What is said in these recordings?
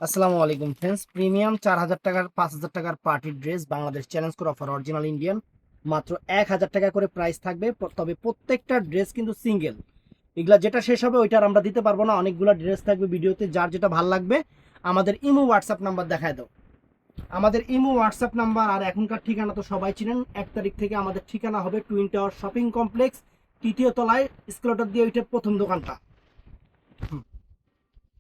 আসসালামু আলাইকুম friends, premium 4000 টাকার 5000 টাকার পার্টি ড্রেস বাংলাদেশ চ্যালেঞ্জ করে অফার অরিজিনাল ইন্ডিয়ান মাত্র 1000 টাকা করে প্রাইস থাকবে। তবে প্রত্যেকটা ড্রেস কিন্তু সিঙ্গেল। এগুলা যেটা শেষ হবে ওইটার আমরা দিতে পারবো না, অনেকগুলো ড্রেস থাকবে ভিডিওতে। যার যেটা ভালো লাগবে আমাদের ইমো হোয়াটসঅ্যাপ নাম্বার দেখায় দাও। আমাদের ইমো হোয়াটসঅ্যাপ নাম্বার আর এখনকার ঠিকানা তো সবাই চিনেন। 1 তারিখ থেকে আমাদের ঠিকানা হবে টুইন টাওয়ার শপিং কমপ্লেক্স, তৃতীয় তলায় স্কেলেটর দিয়ে ওইটার প্রথম দোকানটা।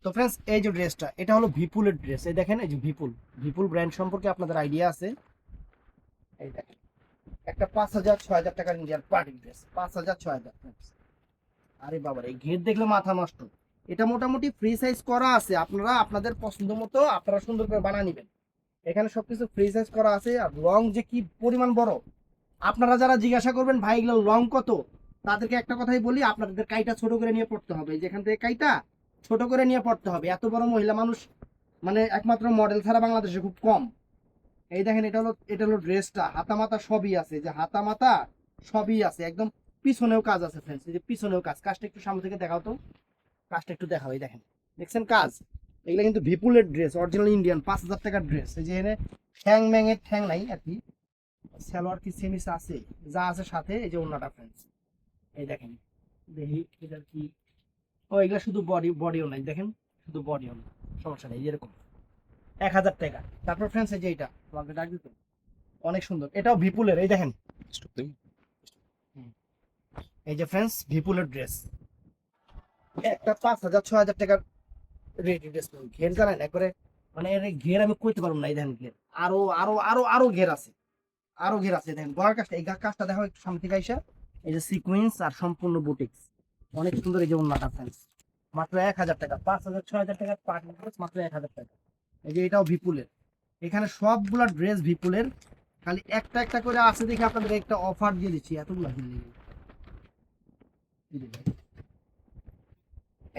তো ফ্রেন্ডস, এই যে ড্রেসটা, এটা হলো ভিপুলের ড্রেস। এই দেখেন, এই যে ভিপুল ভিপুল ব্র্যান্ড সম্পর্কে আপনাদের আইডিয়া আছে। এই দেখেন, একটা 5000-6000 টাকার ইন্ডিয়ান পার্টি ড্রেস, 5000-6000। আরে বাবার, এই ঘের দেখলে মাথা নষ্ট। এটা মোটামুটি ফ্রি সাইজ করা আছে, আপনারা আপনাদের পছন্দ মতো আপনারা সুন্দর করে বানিয়ে নেবেন। এখানে সবকিছু ফ্রি সাইজ করা আছে। আর লং যে কি পরিমাণ বড়, আপনারা যারা জিজ্ঞাসা করবেন ভাই এগুলো লং কত, তাদেরকে একটা কথাই বলি, আপনাদের কাইটা ছোট করে নিয়ে পড়তে হবে। যেখান থেকে কাইটা ছোট করে নিয়ে পড়তে হবে। এত বড় মহিলা মানুষ মানে একমাত্র মডেল ছাড়া বাংলাদেশে খুব কম। এই দেখেন, এটা হলো ড্রেসটা, হাতা মাতা সবই আছে, যে হাতা মাতা সবই আছে একদম। পিছনেও কাজ আছে ফ্রেন্ডস, এই যে পিছনেও কাজটা একটু সামনে থেকে দেখাও তো, কাজটা একটু দেখাও। এই দেখেন, দেখছেন কাজ? এগুলো কিন্তু ভিপুলের ড্রেস, অরিজিনাল ইন্ডিয়ান 5000 টাকার ড্রেস। এই যে এখানে ঠ্যাং ম্যাংয়ের ঠ্যাং নাই আর কি, সালোয়ার কি সেমিস আছে, যা আছে সাথে। এই যে ওন্নাটা ফ্রেন্ডস, এই দেখেন, দেখি এটার কি। ও, এগুলা শুধু বডিও নাই, দেখেন শুধু বডিও নাই, সমস্যা নেই। এরকম 1000 টাকা। তারপর ফ্রেন্ডস, এই যে এটা তোমাকে ডাক দিত, অনেক সুন্দর, এটাও ভিপুলের। এই দেখেন, হুম, এই যে ফ্রেন্ডস ভিপুলের ড্রেস, একটা 5000-6000 টাকার রেডি ড্রেস। ঘের জানেন একবারে, মানে এর ঘের আমি কইতে পারবো না। এই দেখেন ঘের, আরো আরো আরো আরো ঘের আছে, আরো ঘের আছে। দেখেন গলার কাজটা, এই কাজটা দেখো একটু সামনে থেকে আইসা। এই যে সিকুয়েন্স আর সম্পূর্ণ বুটিক্স, অনেক সুন্দর। এই যে ওন্নাটা ফ্রেন্ডস, মাত্র 1000 টাকা। 5000-6000 টাকার পার্টি ড্রেস মাত্র 1000 টাকা। এই যে এটাও ভিপুলের। এখানে সবগুলা ড্রেস ভিপুলের, খালি একটা একটা করে আছে দেখে আপনাদের একটা অফার দিয়ে দিচ্ছি। এতগুলা কিনলে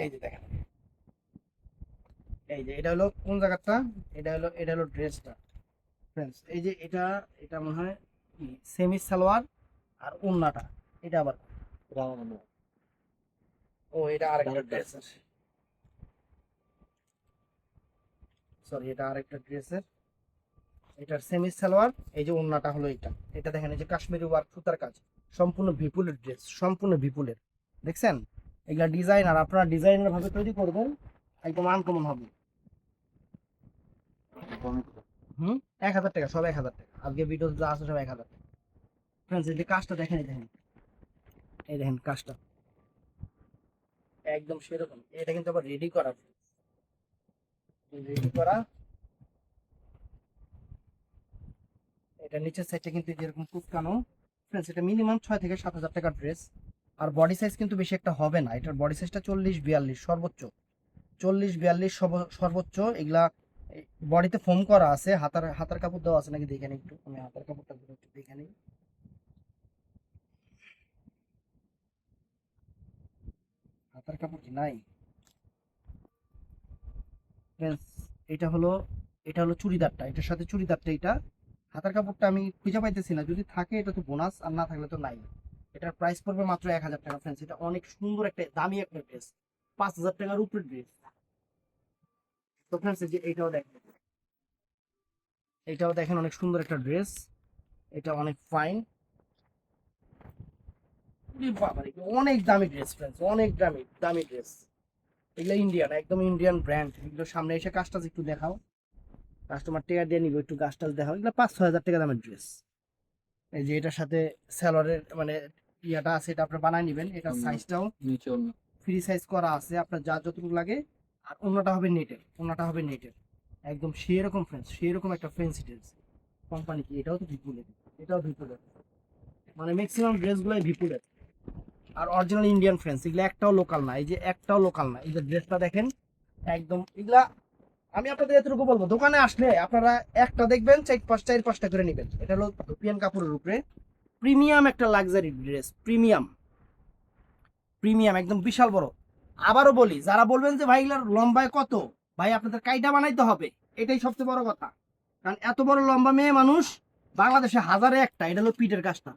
এই যে দেখেন, এই যে এটা হলো কোন জায়গাটা, এটা হলো ড্রেসটা ফ্রেন্ডস। এই যে এটা, এটা মনে হয় সেমি সালোয়ার আর ওন্নাটা। এটা আবার, ও এটা আরেকটা ড্রেস, সরি এটা আরেকটা ড্রেসের। এটার সেমি সালোয়ার, এই যে ওন্নাটা হলো এটা। এটা দেখেন, এই যে কাশ্মীরি ওয়ার্ক সুতার কাজ, সম্পূর্ণ ভিপুলের ড্রেস, সম্পূর্ণ ভিপুলের। দেখছেন? এগুলা ডিজাইন, আর আপনারা ডিজাইনার ভাবে তৈরি করবেন, একদম আনকমন হবে। হুম, 1000 টাকা, সব 1000 টাকা। আজকে ভিডিও যা আছে সব 1000 টাকা। ফ্রেন্ডস, এই যে কাজটা দেখেন, এই দেখেন, এই দেখেন কাজটা একদম সেরকম। এটা কিন্তু আবার রেডি করা, রেডি করা। এটা নিচের সাইডটা কিন্তু যেরকম কুচকানো। ফ্রেন্ডস, এটা মিনিমাম 6 থেকে 7 হাজার টাকার ড্রেস। আর বডি সাইজ কিন্তু বেশি একটা হবে না, এটার বডি সাইজটা 40-42 সর্বোচ্চ, 40-42 সর্বোচ্চ। এগুলা বডিতে ফোম করা আছে। হাতার হাতার কাপড় দেওয়া আছে নাকি দেখে নিই একটু, আমি হাতার কাপড়টা একটু দেখে নিই। হাতার কাপড় কি নাই ফ্রেন্ডস? এটা হলো, এটা হলো চুড়িদারটা, এটার সাথে চুড়িদারটা এটা। হাতার কাপড়টা আমি খুঁজে পাইতেছি না, যদি থাকে এটা তো বোনাস, আর না থাকলে তো নাই। এটার প্রাইস পড়বে মাত্র 1000 টাকা ফ্রেন্ডস। এটা অনেক সুন্দর একটা দামি একটা ড্রেস, 5000 টাকার উপরে ড্রেস। তো ফ্রেন্ডস, এই যে এটাও দেখেন, এটাও দেখেন অনেক সুন্দর একটা ড্রেস, এটা অনেক ফাইন। অনেক দামি ড্রেস ফ্রেন্ডস, অনেক দামি দামি ড্রেস। এগুলো ইন্ডিয়ান, একদম ইন্ডিয়ান ব্র্যান্ড। এগুলো সামনে এসে কাজটা একটু দেখাও, কাস্টমার টেয়ার দিয়ে নিবে, একটু গাছ টাছ দেখাও। এগুলো 5-6 হাজার টাকা দামের ড্রেস। এই যে এটার সাথে স্যালোয়ারের মানে ইয়াটা আছে, এটা আপনার বানায় নেবেন। এটা সাইজটাও ফ্রি সাইজ করা আছে, আপনার যা যতটুকু লাগে। আর অন্যটা হবে নেটের, অন্যটা হবে নেটের, একদম সেরকম ফ্রেন্ডস, সেরকম একটা ফ্রেন্সি ড্রেস। কোম্পানি কি, এটাও তো ভিপুলের, এটাও ভিপুলের, মানে ম্যাক্সিমাম ড্রেসগুলোই ভিপুলের। আর অরিজিনাল ইন্ডিয়ান ফ্রেন্ডস, এগুলো একটাও লোকাল না। এই যে একটাও লোকাল না, এই যে ড্রেসটা দেখেন একদম। এগুলা আমি আপনাদের এতটুকু বলবো, দোকানে আসলে আপনারা একটা দেখবেন 4-5টা করে নেবেন। এটা হলো ধুপিয়ান কাপড়ের উপরে প্রিমিয়াম একটা লাক্সারি ড্রেস, প্রিমিয়াম, প্রিমিয়াম একদম বিশাল বড়। আবারও বলি, যারা বলবেন যে ভাই এগুলার লম্বায় কত, ভাই আপনাদের কাইটা বানাইতে হবে, এটাই সবচেয়ে বড় কথা। কারণ এত বড় লম্বা মেয়ে মানুষ বাংলাদেশে হাজারে একটা। এটা হলো পিঠের কাজটা,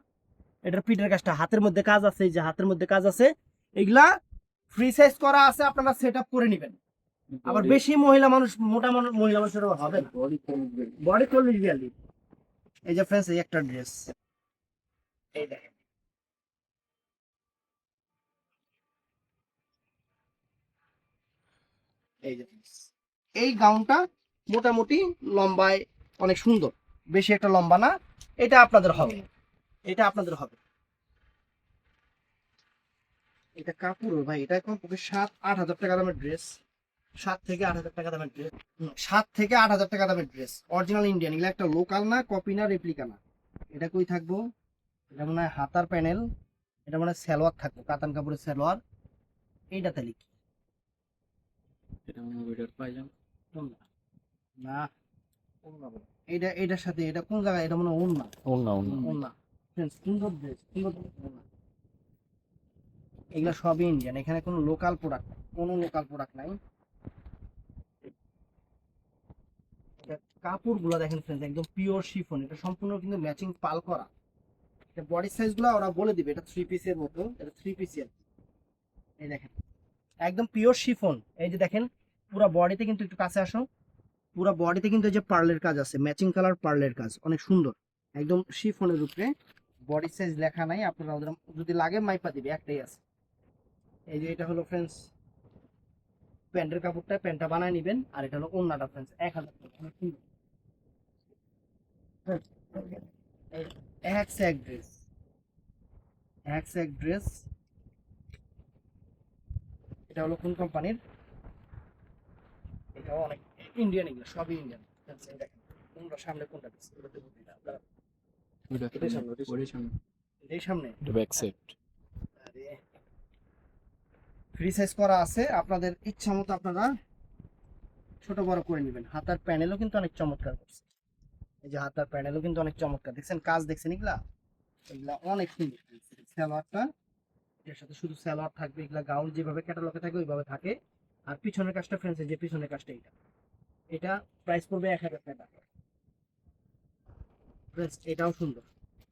এটার পিঠের কাজটা, হাতের মধ্যে কাজ আছে, এই যে হাতের মধ্যে কাজ আছে। এগুলা ফ্রি সাইজ করা আছে, আপনারা সেট আপ করে নেবেন। আবার বেশি মহিলা মানুষ, মোটা মানুষ, মহিলা মানুষের হবে না, বডি 40-42। এই যে ফ্রেন্ডস, এই একটা ড্রেস, এই দেখেন, এই যে friends, এই গাউনটা মোটামুটি লম্বায় অনেক সুন্দর, বেশি একটা লম্বা না, এটা আপনাদের হবে, এটা আপনাদের হবে। এটা কাপড় ভাই, এটা এখন 7-8 হাজার টাকা দামের ড্রেস, 7 থেকে 8 হাজার টাকা দামের ড্রেস, 7 থেকে 8 হাজার টাকা দামের ড্রেস, অরিজিনাল ইন্ডিয়ান। এগুলো একটা লোকাল না, কপি না, রেপ্লিকা না। এটা কই থাকবো, এটা মনে হয় হাতার প্যানেল, এটা মনে হয় সালোয়ার থাকবো, কাতান কাপড়ের সালোয়ার। এইটাতে লিখি এটা মনে হয় ওইটার পাইজামা। না, ওড়না বলে। এইটা এটার সাথে এটা কোন জায়গায়, এটা মনে হয় ওড়না, ওড়না ওড়না। ওড়না। Friends, সুন্দর ড্রেস, সুন্দর ওড়না। এগুলা সবই ইন্ডিয়ান, এখানে কোনো লোকাল প্রোডাক্ট, কোনো লোকাল প্রোডাক্ট নাই। কাপড়গুলো দেখেন ফ্রেন্ডস, একদম পিওর শিফন, এটা সম্পূর্ণ কিন্তু ম্যাচিং পাল করা। এটা বডি সাইজগুলো ওরা বলে দিবে, এটা 3 পিসের মতো, এটা 3 পিসের। এই দেখেন, একদম পিওর শিফন। এই যে দেখেন, পুরো বডিতে কিন্তু, একটু কাছে আসো, পুরো বডিতে কিন্তু এই যে পার্লের কাজ আছে, ম্যাচিং কালার পার্লের কাজ, অনেক সুন্দর, একদম শিফনের উপরে। বডি সাইজ লেখা নাই, আপনারা ওদের যদি লাগে মাইপা দিবে, একটাই আছে। এই যে এটা হলো ফ্রেন্ডস প্যান্টের কাপড়টা, প্যান্টটা বানায় নিবেন, আর এটা হলো ওড়নাটা ফ্রেন্ডস, 1000 টাকা, অনেক সুন্দর। এই এক সে এক ড্রেস, এক সে এক ড্রেস। এটা হলো কোন কোম্পানির, এটাও অনেক ইন্ডিয়ান, এগুলো সবই ইন্ডিয়ান। দেখেন কোনটা সামনে, কোনটা পিছে, এটা দেখুন, আপনারা ওইটা এটাই সামনে, ওইটার সামনে। এই সামনে। এটা ব্যাক সাইড। আরে ফ্রি সাইজ করা আছে, আপনাদের ইচ্ছা মতো আপনারা ছোট বড় করে নেবেন। হাতার প্যানেলও কিন্তু অনেক চমৎকার করছে, এই যে হাতার প্যানেলও কিন্তু অনেক চমৎকার, দেখছেন কাজ, দেখছেন এগুলা, এগুলা অনেক সুন্দর। সালোয়ারটা, এর সাথে শুধু সালোয়ার থাকবে, এগুলা গাউন যেভাবে ক্যাটালগে থাকে ওইভাবে থাকে। আর পিছনের কাজটা ফ্রেন্ডস, যে পিছনের কাজটা, এটা এটা প্রাইস পড়বে 1000 টাকা। ফ্রেন্ডস এটাও সুন্দর,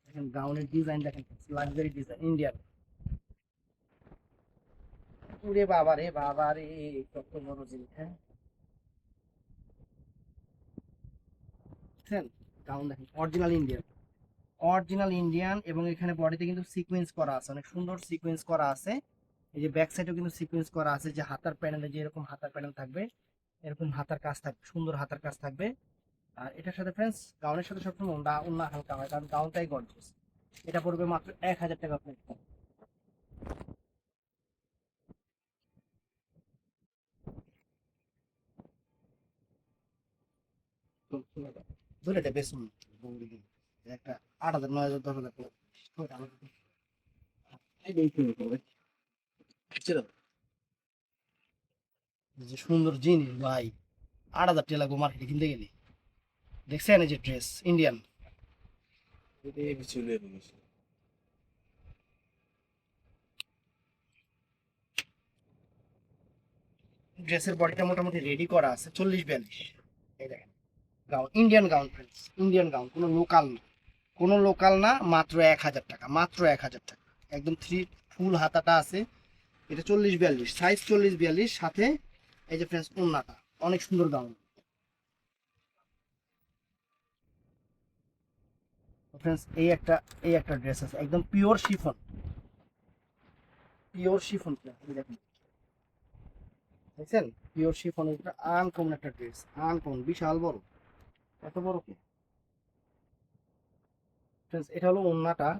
দেখেন গাউনের ডিজাইন দেখেন, লাক্সারি ডিজাইন, ইন্ডিয়ান। ওরে বাবা রে বাবা রে, কত বড় জিনিস, হ্যাঁ দেখছেন, গাউন দেখেন, অরিজিনাল ইন্ডিয়ান, অরিজিনাল ইন্ডিয়ান। এবং এখানে বডিতে কিন্তু সিকোয়েন্স করা আছে, অনেক সুন্দর সিকোয়েন্স করা আছে। এই যে ব্যাক সাইডেও কিন্তু সিকোয়েন্স করা আছে, যে হাতার প্যানেলে যে এরকম হাতার প্যানেল থাকবে, এরকম হাতার কাজ থাকবে, সুন্দর হাতার কাজ থাকবে। আর এটার সাথে ফ্রেন্ডস, গাউনের সাথে সবসময় ওন্না ওন্না হালকা হয়, কারণ গাউনটাই গর্জিয়াস। এটা পড়বে মাত্র 1000 টাকা আপনার। দুটো বেসুন, একটা 8000, 9000, 10,000 টাকা। যে সুন্দর জিনিস ভাই, 8000 টাকা লাগবে মার্কেটে কিনতে গেলে। দেখছেন এই যে ড্রেস ইন্ডিয়ান, ড্রেসের বডিটা মোটামুটি রেডি করা আছে, 40-42। এই দেখেন gown, Indian gown friends, Indian gown, কোনো লোকাল না, কোনো লোকাল না, মাত্র 1000 টাকা, মাত্র 1000 টাকা। একদম ফুল হাতাটা আছে, এটা 40-42 সাইজ, 40-42 সাথে এই যে ফ্রেন্ডস ওন্নাটা, অনেক সুন্দর গাউন ফ্রেন্ডস। এই একটা ড্রেস আছে, একদম পিওর শিফন, পিওর শিফন, দেখেন দেখছেন, পিওর শিফন, এটা আনকমন একটা ড্রেস, আনকমন, বিশাল বড়, এত বড় কি ফ্রেন্ডস। এটা হলো ওন্নাটা,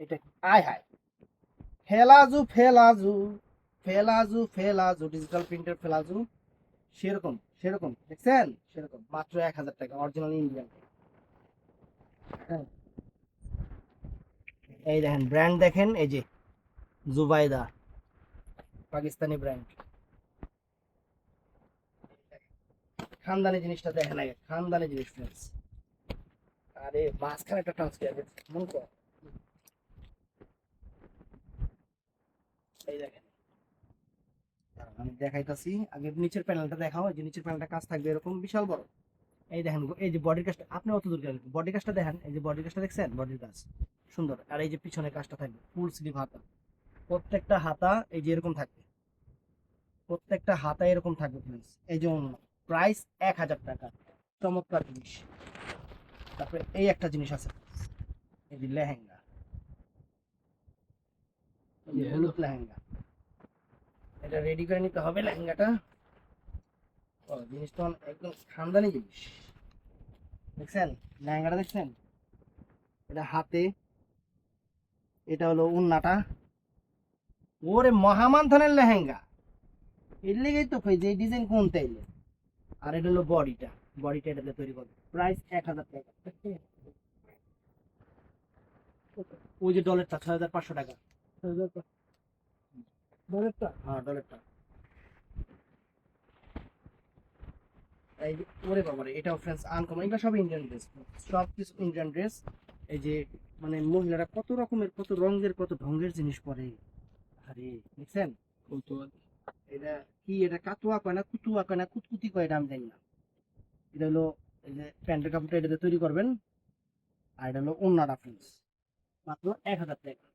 এটা আয় হায়, ফেলাজু ফেলাজু ফেলাজু ফেলাজু, ডিজিটাল প্রিন্টের ফেলাজু, সেরকম সেরকম, দেখছেন সেরকম, মাত্র 1000 টাকা, অরিজিনাল ইন্ডিয়ান। হ্যাঁ, এই দেখেন ব্র্যান্ড দেখেন, এই যে জুবাইদা, পাকিস্তানি ব্র্যান্ড, খানদানি জিনিসটা দেখেন আগে, খানদানি জিনিস ফ্রেন্ডস। আরে মাঝখানে একটা ট্রান্সফার মন কর, এই দেখেন, আমি দেখাইতাছি, আগে নিচের প্যানেলটা দেখাও, এই যে নিচের প্যানেলটা কাজ থাকবে এরকম বিশাল বড়। এই দেখেন, এই যে বডির কাজটা, আপনি অত দূর গেলেন, বডির কাজটা দেখেন, এই যে বডির কাজটা দেখছেন, বডির কাজ সুন্দর। আর এই যে পিছনের কাজটা থাকবে ফুল স্লিভ হাতা, প্রত্যেকটা হাতা এই যে এরকম থাকবে, প্রত্যেকটা হাতায় এরকম থাকবে ফ্রেন্ডস। এই যে প্রাইস 1000 টাকা, চমৎকার জিনিস। তারপরে এই একটা জিনিস আছে, এই যে লেহেঙ্গা, এই যে হলুদ লেহেঙ্গা, এটা রেডি করে নিতে হবে লেহেঙ্গাটা। ও জিনিসটা একদম খানদানি জিনিস, দেখছেন লেহেঙ্গাটা দেখছেন, এটা হাতে, এটা হলো উন্নাটা, ওরে মহামানথানের লেহেঙ্গা, এর লেগেই তো কই যে ডিজাইন কোনটা এলো। আর এটা হলো বডিটা, বডিটা এটাতে তৈরি করবে, প্রাইস 1000 টাকা। ওই যে ডলারটা 6500 টাকা, ডলারটা, হ্যাঁ ডলারটা। এই যে ওরে বাবারে, এটাও ফ্রেন্ডস আনকমন, এগুলো সব ইন্ডিয়ান ড্রেস, সব কিছু ইন্ডিয়ান ড্রেস। এই যে মানে মহিলারা কত রকমের, কত রঙের, কত ঢঙ্গের জিনিস পরে, আরে দেখছেন। এটা কি, এটা কাতুয়া কয় না, কুতুয়া কয় না, কুতকুতি কয়, এটা আমি জানি না। এটা হলো এই যে প্যান্টের কাপড়টা এটাতে তৈরি করবেন, আর এটা হলো ওন্নাটা ফ্রেন্ডস, মাত্র 1000 টাকা।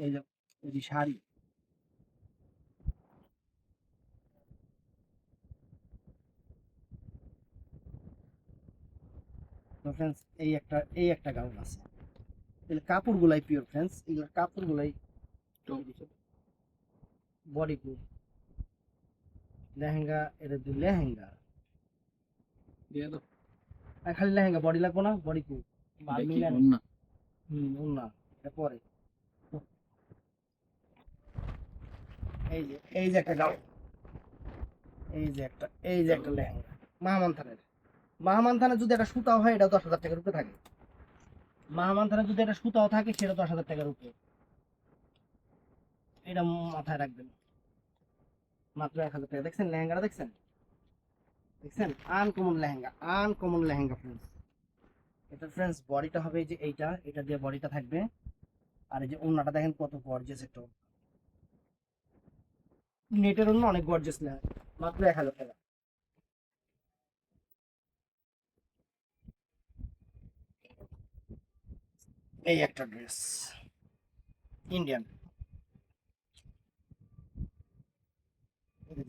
এই যে, এই যে শাড়ি, তো ফ্রেন্ডস এই একটা গাউন আছে, এগুলো কাপড় গুলাই পিওর ফ্রেন্ডস, এগুলো কাপড় গুলাই বডি প্রুফ। লেহেঙ্গা, এটা দি লেহেঙ্গা, দিয়ে দাও। আর খালি লেহেঙ্গা, বডি লাগবো না, বডি প্রুফ। দেখি না। ওন্না, এটা পরে। এই যে একটা গাউন, এই যে একটা লেহেঙ্গা, মাহমানথানের। মাহমানথানের যদি একটা সুতাও হয়, এটা 10,000 টাকার উপরে থাকে। মাহমানথানের যদি একটা সুতাও থাকে, সেটা 10,000 টাকার উপরে। এটা মাথায় রাখবেন, মাত্র 1000 টাকা। দেখছেন লেহেঙ্গাটা, দেখছেন দেখছেন uncommon lehenga, uncommon lehenga friends. এটা ফ্রেন্ডস বডিটা হবে এই যে এইটা, এটা দিয়ে বডিটা থাকবে। আর এই যে ওন্নাটা দেখেন কত গর্জিয়াস একটা, নেটের অন্য অনেক গর্জিয়াস লেহেঙ্গা, মাত্র 1000 টাকা। এই একটা ড্রেস ইন্ডিয়ান,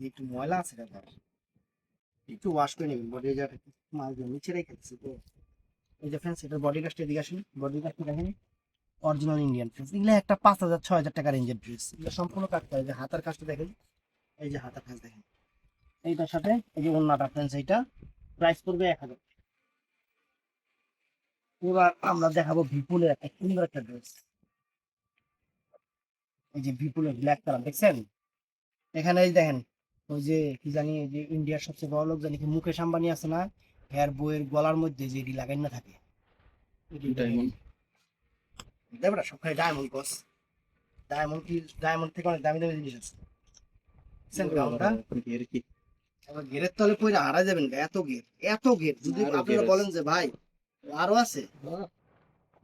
একটু ময়লা আছে ব্যাপার, একটু ওয়াশ করে নেবেন, বডি যা মাল দিয়ে নিচে রেখেছি তো। এই যে ফ্রেন্ডস, এটার বডি কাজটা এদিকে আসেন, বডি কাজটা দেখেন, অরিজিনাল ইন্ডিয়ান ফ্রেন্ডস। এগুলো একটা 5000 6000 টাকা রেঞ্জের ড্রেস, এগুলো সম্পূর্ণ কাজটা। এই যে হাতার কাজটা দেখেন, এই যে হাতার কাজ দেখেন, এইটার সাথে এই যে ওন্নাটা ফ্রেন্ডস, এইটা প্রাইস পড়বে 1000। এবার আমরা দেখাবো বিপুলের একটা সুন্দর একটা ড্রেস। এই যে বিপুলের ব্ল্যাক কালার, দেখছেন এখানে, এই দেখেন ওই যে কি জানি, এই যে ইন্ডিয়ার সবচেয়ে বড় লোক জানি কি মুকেশ আম্বানি আছে না, হেয়ার বইয়ের গলার মধ্যে যে এটি লাগাই না থাকে, ডায়মন্ড। দেবরা সব খালি ডায়মন্ড কস, ডায়মন্ড কি, ডায়মন্ড থেকে অনেক দামি দামি জিনিস আছে। দেখছেন গাউনটা, এর কি এবার ঘেরের তলে পরে হারা যাবেন গা, এত ঘের, এত ঘের। যদি আরো আপনারা ঘের বলেন যে ভাই আরো আছে,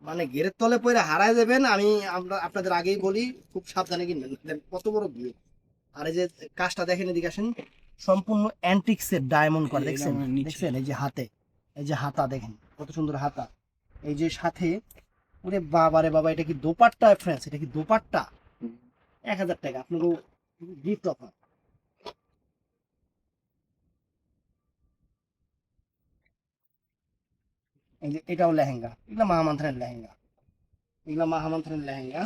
মানে ঘেরের তলে পরে হারায় যাবেন। আমি আমরা আপনাদের আগেই বলি, খুব সাবধানে কিনবেন, দেখেন কত বড় ঘের। আর এই যে কাজটা দেখেন, এদিকে আসেন, সম্পূর্ণ অ্যান্টিক্সের ডায়মন্ড করে, দেখছেন দেখছেন এই যে হাতে, এই যে হাতা দেখেন কত সুন্দর হাতা। এই যে সাথে, ওরে বাবা রে বাবা, এটা কি দোপাট্টা ফ্রেন্ডস, এটা কি দোপাট্টা। 1000 টাকা আপনাকে গিফট অফার। এই যে এটাও লেহেঙ্গা, এগুলো মহামান্থানের লেহেঙ্গা, এগুলো মহামান্থানের লেহেঙ্গা।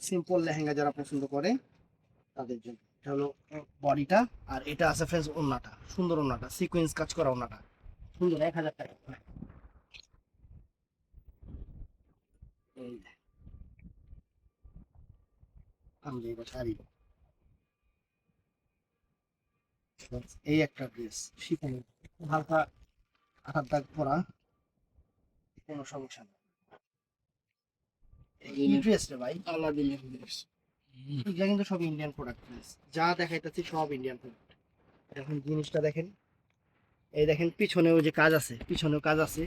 সিম্পল লেহেঙ্গা যারা পছন্দ করে তাদের জন্য। এটা হলো বডিটা, আর এটা আছে ফ্রেন্ডস ওন্নাটা, সুন্দর ওন্নাটা, সিকোয়েন্স কাজ করা ওন্নাটা, সুন্দর 1000 টাকা। এই যে, আমি এবার শাড়ি, এই একটা ড্রেস শিফনের, হালকা আঠার দাগ পরা, কোনো সমস্যা নেই। এই ড্রেস রে ভাই, আলাদিনের ড্রেস। এগুলা কিন্তু সব ইন্ডিয়ান প্রোডাক্ট, যা দেখাইতেছি সব ইন্ডিয়ান প্রোডাক্ট। এখন জিনিসটা দেখেন, এই দেখেন পিছনেও যে কাজ আছে, পিছনেও কাজ আছে।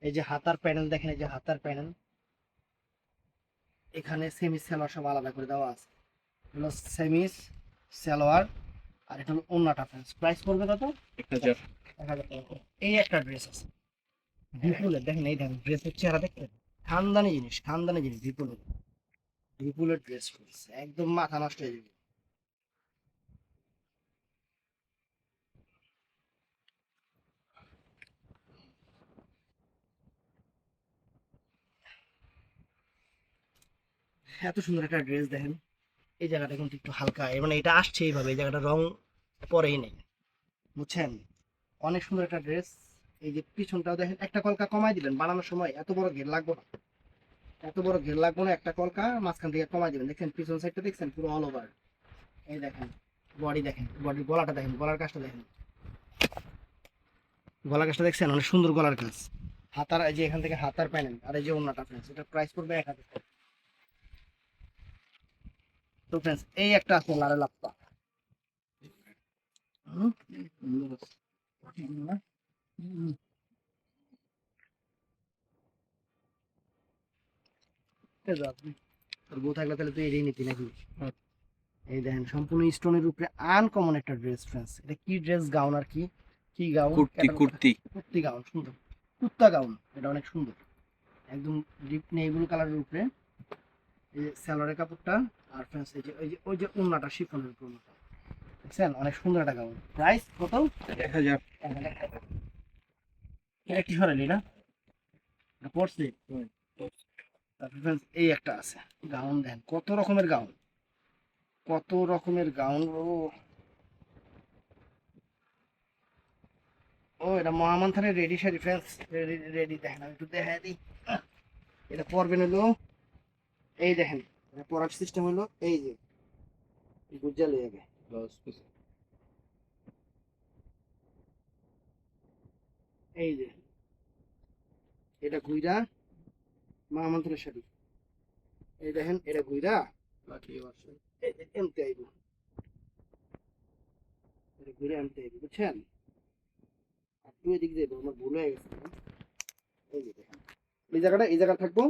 এই যে হাতার প্যানেল দেখেন, এই যে হাতার প্যানেল, এখানে সেমি সালোয়ার সব আলাদা করে দেওয়া আছে, হলো সেমিস সালোয়ার। আর এটা হলো ওন্নাটা ফ্রেন্ডস, প্রাইস পড়বে কত, 1000। 1000 টাকা। এই একটা ড্রেস আছে বিপুলের, দেখেন এই দেখেন ড্রেসের চেহারা দেখেন, খানদানি জিনিস, খানদানি জিনিস, বিপুলের ড্রেস করেছে একদম মাথা নষ্ট হয়ে যাবে। এত সুন্দর একটা ড্রেস দেখেন। এই জায়গাটা কিন্তু একটু হালকা, মানে এটা আসছে এইভাবে, এই জায়গাটা রং পরেই নেই, বুঝছেন? অনেক সুন্দর একটা ড্রেস। এই যে পিছনটাও দেখেন, একটা কলকা কমাই দিলেন বানানোর সময়, এত বড় ঘের লাগবে না, এত বড় ঘের লাগবে না, একটা কলকা মাঝখান থেকে কমাই দিবেন। দেখছেন পিছন সাইডটা, দেখছেন পুরো অল ওভার। এই দেখেন বডি, দেখেন বডির গলাটা দেখেন, গলার কাজটা দেখেন, গলার কাজটা দেখছেন, অনেক সুন্দর গলার কাজ। হাতার, এই যে এখান থেকে হাতার প্যানেল, আর এই যে ওন্নাটা ফ্রেন্ডস, এটা প্রাইস পড়বে 1000 টাকা। তো ফ্রেন্ডস এই একটা আছে লারে লাপ্পা। হুম, সুন্দর আছে। হুম, এই যে আপনি, তোর বউ থাকলে তাহলে তুই এড়িয়ে নিতি নাকি? এই দেখেন সম্পূর্ণ স্টোনের উপরে আনকমন একটা ড্রেস ফ্রেন্ডস। এটা কি ড্রেস, গাউন আর কি, কি গাউন, কুর্তি কুর্তি গাউন, সুন্দর কুর্তা গাউন, এটা অনেক সুন্দর, একদম ডিপ নেভি ব্লু কালারের উপরে। এই যে সালোয়ারের কাপড়টা, আর ফ্রেন্ডস এই যে ওই যে ওন্নাটা শিফনের উপর ওন্নাটা। দেখছেন অনেক সুন্দর একটা গাউন। প্রাইস কত? 1000। 1000 টাকা। এটা কি সরালি না, এটা পড়ছে। তারপর ফ্রেন্ডস এই একটা আছে গাউন, দেখেন কত রকমের গাউন, কত রকমের গাউন। ও ও এটা মহামান থানের ready sari friends, ready ready, দেখেন আমি একটু দেখাই দিই। এটা পরবেন হলো, এই দেখেন, এটা পরার সিস্টেম হলো এই যে গুজ্জা লয়ে যাবে, ব্লাউজ পিস। এই যে এটা ঘুইরা মহামান থানের শাড়ি, এই দেখেন এটা ঘুইরা বাকি আছে। এই যে এমতে আইব, এটা ঘুরে আনতে আইব, বুঝছেন? আর তুই এদিক যাইব, আমার ভুল হয়ে গেছে না? এই যে দেখেন এই জায়গা থাকবো,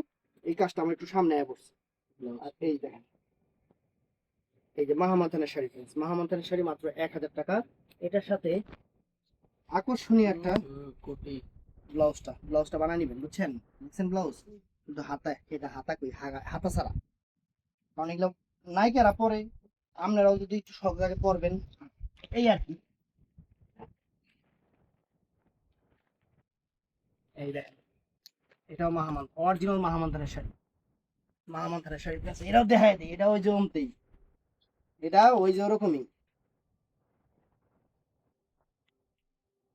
এই কাজটা আমার একটু সামনে আয় পড়ছে। আর এই দেখেন এই যে মাহামাথানের শাড়ি ফ্রেন্ডস, মাহামাথানের শাড়ি মাত্র 1000 টাকা। এটার সাথে আকর্ষণীয় একটা কোটি ব্লাউজটা বানিয়ে নেবেন, বুঝছেন? দেখছেন ব্লাউজ, কিন্তু হাতা, এটা হাতা কই, হাতা ছাড়া, কারণ এগুলো নায়িকারা পরে, আপনারাও যদি একটু সব জায়গায় পরবেন, এই আর কি। এই দেখেন এটাও মাহামান, অরিজিনাল মাহামান্তানের শাড়ি, মাহামান্তানের শাড়ি আছে। এটাও দেখায় দিই, এটা ওই যে অমতেই, এটা ওই যে ওরকমই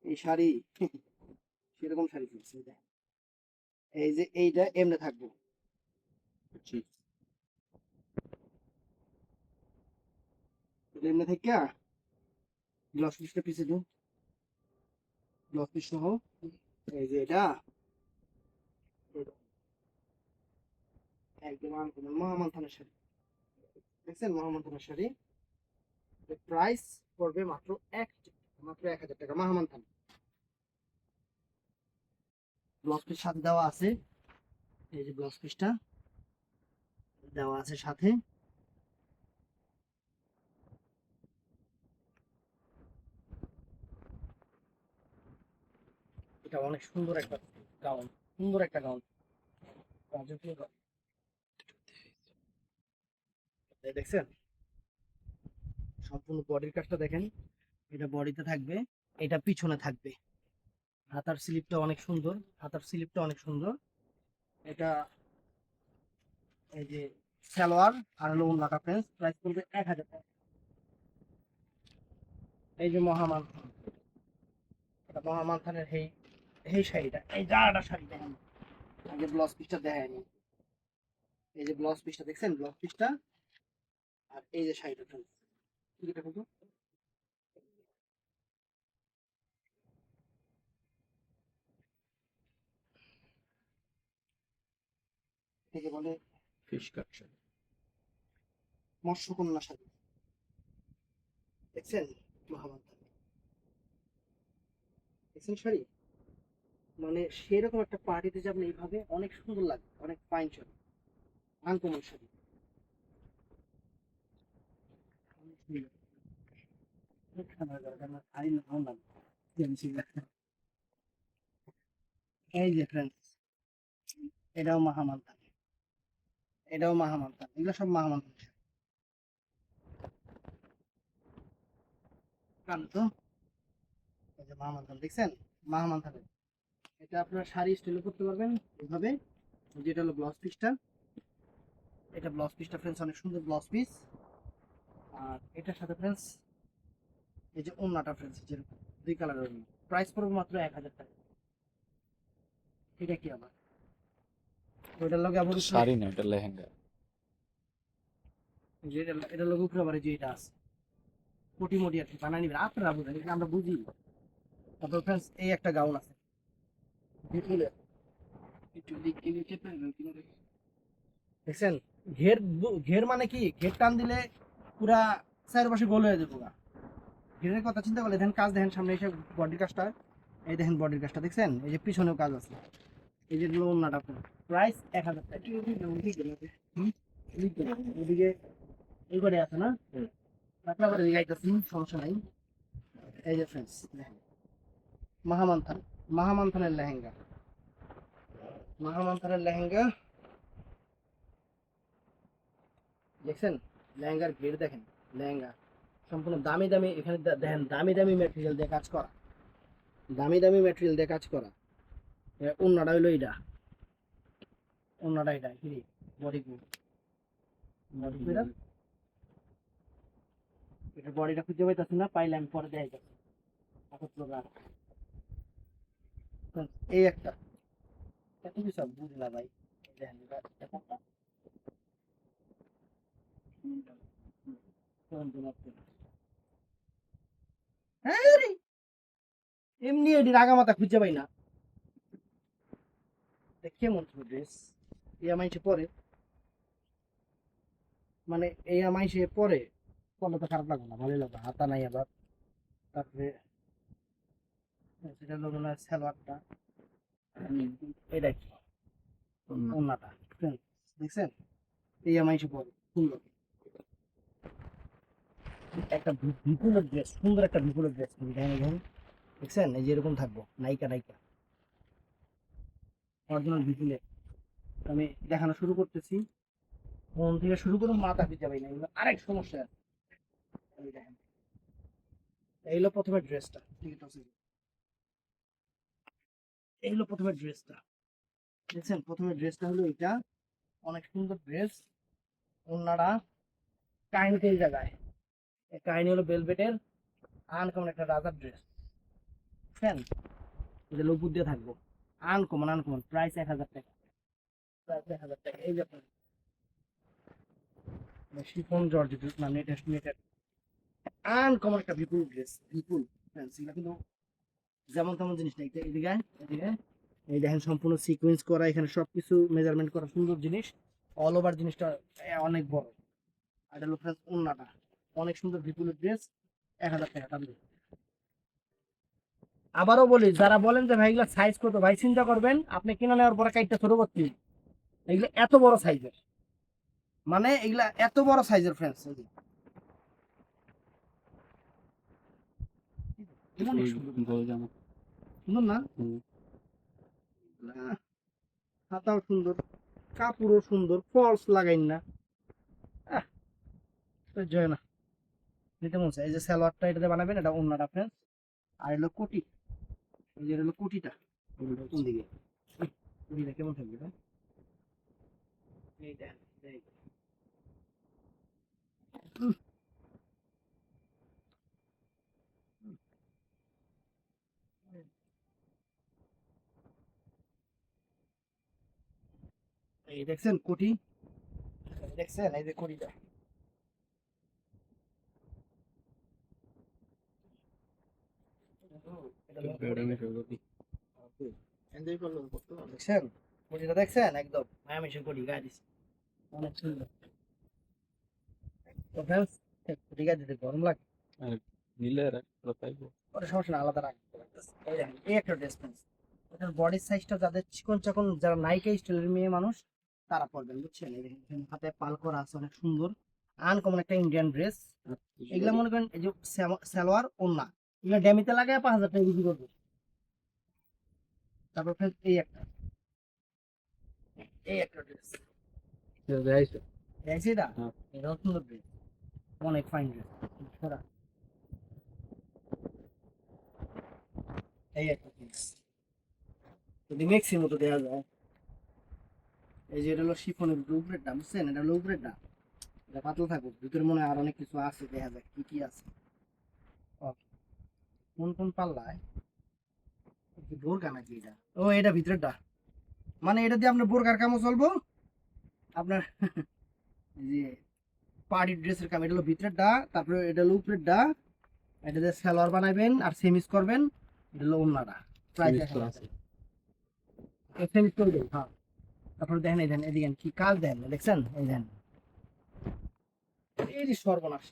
এই শাড়ি সেরকম শাড়ি কিনছে। এই দেখেন, এই যে এইটা এমনি থাকবো, এটা এমনি থেকে ব্লাউজ পিসটা পিছে দিন, ব্লাউজ পিস সহ। এই যে এটা একদম আনকমন মহামান থানের শাড়ি, দেখছেন মহামান থানের শাড়ি। প্রাইস পড়বে মাত্র মাত্র 1000 টাকা, মহামান থান। ব্লাউজ পিস সাথে দেওয়া আছে, এই যে ব্লাউজ পিসটা দেওয়া আছে সাথে। এটা অনেক সুন্দর একটা গাউন, সুন্দর একটা গাউন, রাজকীয় গাউন। এই দেখছেন সম্পূর্ণ বডির কাজটা দেখেন, এটা বডিতে থাকবে, এটা পিছনে থাকবে। হাতার স্লিপটা অনেক সুন্দর, হাতার স্লিপটা অনেক সুন্দর। এটা এই যে সালোয়ার, আর হলো ওন্নাটা ফ্রেন্ডস, প্রাইস পড়বে 1000 টাকা। এই যে মহামান, এটা মহামান থানের এই এই শাড়িটা, এই জারাটা শাড়ি দেখেন, আগে ব্লাউজ পিসটা দেখায়নি। এই যে ব্লাউজ পিসটা দেখছেন, ব্লাউজ পিসটা, আর এই যে শাড়িটা ফ্রেন্ডস, এটা কিন্তু থেকে বলে ফিশ কাটছে। মৎস্যকন্যা শাড়ি, দেখছেন মহামান থান, দেখছেন শাড়ি, মানে সেরকম একটা পার্টিতে যাবেন এইভাবে, অনেক সুন্দর লাগবে, অনেক ফাইন শাড়ি, আনকমন শাড়ি, অনেক সুন্দর। এই যে ফ্রেন্ডস এটাও মাহামান্থান, এটাও মাহামান্থান, এগুলো সব মাহামান্থান। তো এই যে মাহামান্থান দেখছেন, মাহামান্থানের এটা আপনার শাড়ি স্টাইলে করতে পারবেন এইভাবে। যেটা হলো ব্লাউজ পিসটা, এটা ব্লাউজ পিসটা ফ্রেন্ডস অনেক সুন্দর ব্লাউজ পিস। আর এটার সাথে ফ্রেন্ডস এই যে ওন্নাটা ফ্রেন্ডস যেরকম দুই কালারের ওন্না, প্রাইস পড়বে মাত্র 1000 টাকা। এটা কি আবার ওইটার লগে আবার উপরে শাড়ি না, এটা লেহেঙ্গা। যে এটা লগে উপরে আবার এই যে এটা আছে কোটি মোটি আর কি বানাই নিবেন আপনারা বুঝেন, এটা আমরা বুঝি। তারপর ফ্রেন্ডস এই একটা গাউন আছে বিপুলের, একটু দিক থেকে চেপে কিনা দেখি। দেখছেন ঘের ঘের মানে কি, ঘের টান দিলে পুরা চারপাশে গোল হয়ে যাবে পুরা। ঘেরের কথা চিন্তা করলে দেখেন কাজ দেখেন সামনে এসে বডির কাজটা, এই দেখেন বডির কাজটা দেখছেন, এই যে পিছনেও কাজ আছে, এই যে ওন্নাটা প্রাইস 1000 টাকা। ওদিকে এই করে আছে না, রাখলা করে দিকে আইতাছি, সমস্যা নাই। এই যে ফ্রেন্ডস দেখেন মাহামান্থান, মাহামান্থানের লেহেঙ্গা, মাহামান্থানের লেহেঙ্গা দেখছেন, লেহেঙ্গার ঘের দেখেন, লেহেঙ্গা সম্পূর্ণ দামি দামি, এখানে দেখেন দামি দামি ম্যাটেরিয়াল দিয়ে কাজ করা, দামি দামি ম্যাটেরিয়াল দিয়ে কাজ করা। ওন্নাটা হইলো এটা, ওন্নাটা এটা কি বডি বডি এটা বডিটা খুঁজে পাইতাছি না, পাইলে আমি পরে দেখাই যাচ্ছি। এই একটা এত কিছু আমি বুঝি না ভাই, এই দেখেন এটা কোনটা? হ্যাঁ রে, এমনি এটির আগামাথা খুঁজে পাই না। কেমন ড্রেস এই মাইসে পরে, মানে এই মাইসে পরে পরে তো খারাপ লাগবে না, ভালোই লাগবে, হাতা নাই আবার। তারপরে সেটা হলো মনে হয় সালোয়ারটা, এটা কি ওন্নাটা দেখছেন, এই মাইসে পরে সুন্দর একটা বিপুলের ড্রেস, সুন্দর একটা বিপুলের ড্রেস দেখেন, দেখছেন এই যে এরকম থাকবো নায়িকা নায়িকা অরিজিনাল বিপুলের। আমি দেখানো শুরু করতেছি, মন থেকে শুরু করুন, মাথা পিছু যাবে না, এগুলো আরেক সমস্যা আছে। এই দেখেন এই হলো প্রথমে ড্রেসটা, ঠিক আছে, এই হলো প্রথমে ড্রেসটা দেখছেন, প্রথমে ড্রেসটা হলো এটা, অনেক সুন্দর ড্রেস। ওন্নাটা কাহিনীতে এই জায়গায়, এই কাহিনী হলো বেলভেটের আনকমন একটা রাজার ড্রেস, বুঝছেন, এই যে লোক দিয়ে থাকবো, আনকমন আনকমন, প্রাইস 1000 টাকা, প্রাইস 1000 টাকা। এই যে শিফন জর্জেট না নেটের নেটের আনকমন একটা বিপুল ড্রেস, বিপুল ফ্যান্সি, কিন্তু যেমন তেমন জিনিস নেই। এদিকে এদিকে এই দেখেন সম্পূর্ণ সিকোয়েন্স করা, এখানে সবকিছু মেজারমেন্ট করা, সুন্দর জিনিস, অল ওভার জিনিসটা অনেক বড়। আর এটা হলো ফ্রেন্ডস ওন্নাটা, অনেক সুন্দর বিপুলের ড্রেস, 1000 টাকা দাম দিয়ে। আবারও বলি, যারা বলেন যে ভাই এগুলো সাইজ কত, ভাই চিন্তা করবেন আপনি কিনে নেওয়ার পরে কাইটটা ছোট করতে, এগুলো এত বড় সাইজের, মানে এগুলা এত বড় সাইজের ফ্রেন্ডস, গোল জামা। সুন্দর না, হাতাও সুন্দর, কাপড়ও সুন্দর, ফলস লাগাইন না, জয় না নিতে মন চায়। এই যে সালোয়ারটা এটাতে বানাবেন, এটা ওন্নাটা ফ্রেন্ডস, আর এলো কোটি, এই যে হলো কোটিটা কোন দিকে, কোটিটা কেমন থাকবে এটা, এই দেখেন এই দেখছেন কোটি, দেখছেন এই যে কোটিটা, দেখছেন কোটিটা, দেখছেন একদম মায়ামিশে কোটি গায়ে দিচ্ছে, অনেক সুন্দর। তো ফ্রেন্ডস কোটি গায়ে দিতে গরম লাগে, আর নিলে রাখতে পাইবো। ওটা সমস্যা না, আলাদা রাখতে পারতেছে। এই দেখেন এই একটা ড্রেস ফ্রেন্ডস, ওটার বডির সাইজটা যাদের চিকন চাকন, যারা নায়িকা স্টাইলের মেয়ে মানুষ তারা পরবেন, বুঝছেন। এই দেখেন এখানে হাতে পাল করা আছে, অনেক সুন্দর আনকমন একটা ইন্ডিয়ান ড্রেস। এগুলা মনে করেন এই যে সালোয়ার ওন্না, এগুলো ড্যামিতে লাগায় 5000 টাকা বিক্রি করবে। তারপর ফ্রেন্ডস এই একটা, এই একটা ড্রেস যাইছো দেখছি এটা হ্যাঁ। এটাও সুন্দর ড্রেস, অনেক ফাইন ড্রেস। এই একটা ড্রেস যদি মেক্সির মতো দেওয়া যায়। এই যে এটা হলো শিফনের উপরের দাম, বুঝছেন? এটা হলো উপরের দাম, এটা পাতলা থাকুক, ভিতরে মনে হয় আর অনেক কিছু আছে, দেখা যায় কি কি আছে। ও, কোন কোন পাল্লায় বোরকা নাকি এটা? ও, এটা ভিতরেরটা, মানে এটা দিয়ে আপনার বোরকার কামও চলবো আপনার এই যে পার্টি ড্রেসের কাম। এটা হলো ভিতরেরটা, তারপরে এটা হলো উপরেরটা, এটা দিয়ে সালোয়ার বানাবেন আর সেমিস করবেন। এটা হলো ওন্নাটা, প্রাইস সেমিস করে দেন। হ্যাঁ, তারপরে দেখেন এই দেখেন এদিকে কি কাজ দেন, দেখছেন? এই দেখেন, এই যে সর্বনাশ,